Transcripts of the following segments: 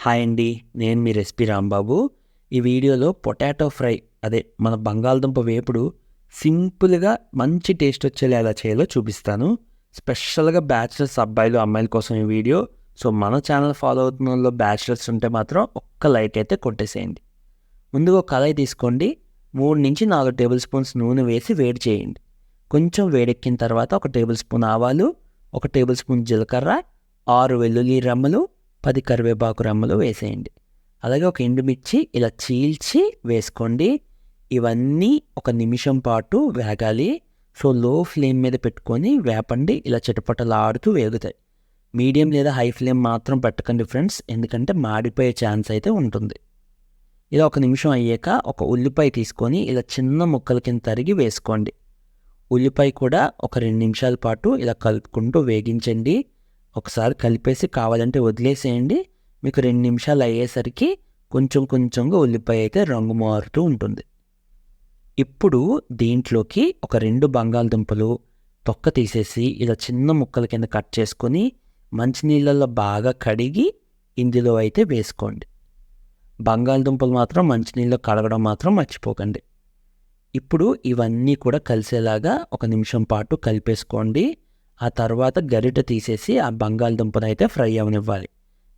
Hi అండి, నేను మీ recipe Rambabu. ఈ వీడియోలో పొటాటో ఫ్రై, అదే మన బంగాళదుంప వేపుడు సింపుల్గా మంచి టేస్ట్ వచ్చేలా ఎలా చేయాలో చూపిస్తాను. స్పెషల్గా బ్యాచిలర్స్ అబ్బాయిలు అమ్మాయిల కోసం ఈ వీడియో. సో మన ఛానల్ ఫాలో అవుతున్న వాళ్ళు బ్యాచిలర్స్ ఉంటే మాత్రం ఒక్క లైక్ అయితే కొట్టేసేయండి. ముందుగా ఒక కళాయి తీసుకోండి. 3 నుంచి 4 టేబుల్ స్పూన్స్ నూనె వేసి వేడి చేయండి. కొంచెం వేడెక్కిన తర్వాత 1 టేబుల్ స్పూన్ ఆవాలు, 1 టేబుల్ స్పూన్ జీలకర్ర, 6 వెల్లుల్లి రెమ్మలు, 10 కరివేపాకు రెమ్మలు వేసేయండి. అలాగే ఒక ఎండుమిర్చి ఇలా చీల్చి వేసుకోండి. ఇవన్నీ 1 నిమిషం పాటు వేగాలి. సో లో ఫ్లేమ్ మీద పెట్టుకొని వేపండి. ఇలా చిటపటలాడుతూ వేగుతాయి. మీడియం లేదా హై ఫ్లేమ్ మాత్రం పెట్టకండి ఫ్రెండ్స్, ఎందుకంటే మాడిపోయే ఛాన్స్ అయితే ఉంటుంది. ఇలా 1 నిమిషం అయ్యాక ఒక ఉల్లిపాయ తీసుకొని ఇలా చిన్న ముక్కల కింద తరిగి వేసుకోండి. ఉల్లిపాయ కూడా ఒక 2 నిమిషాల పాటు ఇలా కలుపుకుంటూ వేగించండి. ఒకసారి కలిపేసి కావాలంటే వదిలేసేయండి. మీకు 2 నిమిషాలు అయ్యేసరికి కొంచెం కొంచెంగా ఉల్లిపాయ అయితే రంగు మారుతూ ఉంటుంది. ఇప్పుడు దీంట్లోకి ఒక 2 బంగాళదుంపలు తొక్క తీసేసి ఇలా చిన్న ముక్కల కింద కట్ చేసుకొని మంచినీళ్ళల్లో బాగా కడిగి ఇందులో అయితే వేసుకోండి. బంగాళదుంపలు మాత్రం మంచినీళ్ళలో కడగడం మాత్రం మర్చిపోకండి. ఇప్పుడు ఇవన్నీ కూడా కలిసేలాగా 1 నిమిషం పాటు కలిపేసుకోండి. ఆ తర్వాత గరిటె తీసేసి ఆ బంగాళదుంపను అయితే ఫ్రై అవనివ్వాలి.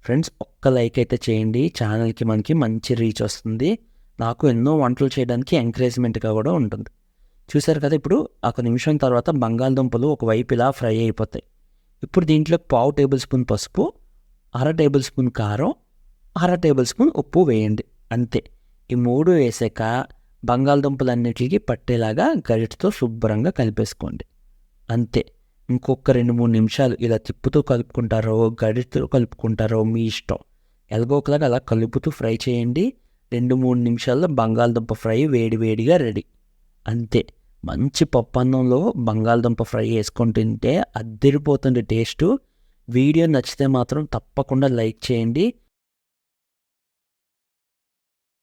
ఫ్రెండ్స్, ఒక్క లైక్ అయితే చేయండి. ఛానల్కి మనకి మంచి రీచ్ వస్తుంది. నాకు ఎన్నో వంటలు చేయడానికి ఎంకరేజ్మెంట్గా కూడా ఉంటుంది. చూసారు కదా, ఇప్పుడు 1 నిమిషం తర్వాత బంగాళదుంపలు ఒకవైపు ఇలా ఫ్రై అయిపోతాయి. ఇప్పుడు దీంట్లో 1/2 టేబుల్ స్పూన్ పసుపు, 1/2 టేబుల్ స్పూన్ కారం, 1/2 టేబుల్ స్పూన్ ఉప్పు వేయండి. అంతే. ఈ 3 వేసాక బంగాళదుంపలన్నిటికీ పట్టేలాగా గరిటెతో శుభ్రంగా కలిపేసుకోండి. అంతే. ఇంకొక 2-3 నిమిషాలు ఇలా తిప్పుతూ కలుపుకుంటారో గరిటెతో కలుపుకుంటారో మీ ఇష్టం. ఎలాగో ఒకలాగా అలా కలుపుతూ ఫ్రై చేయండి. 2-3 నిమిషాల్లో బంగాళదుంప ఫ్రై వేడివేడిగా రెడీ. అంతే. మంచి పప్పన్నంలో బంగాళదుంప ఫ్రై వేసుకొని తింటే అద్దరిపోతుంది టేస్టు. వీడియో నచ్చితే మాత్రం తప్పకుండా లైక్ చేయండి.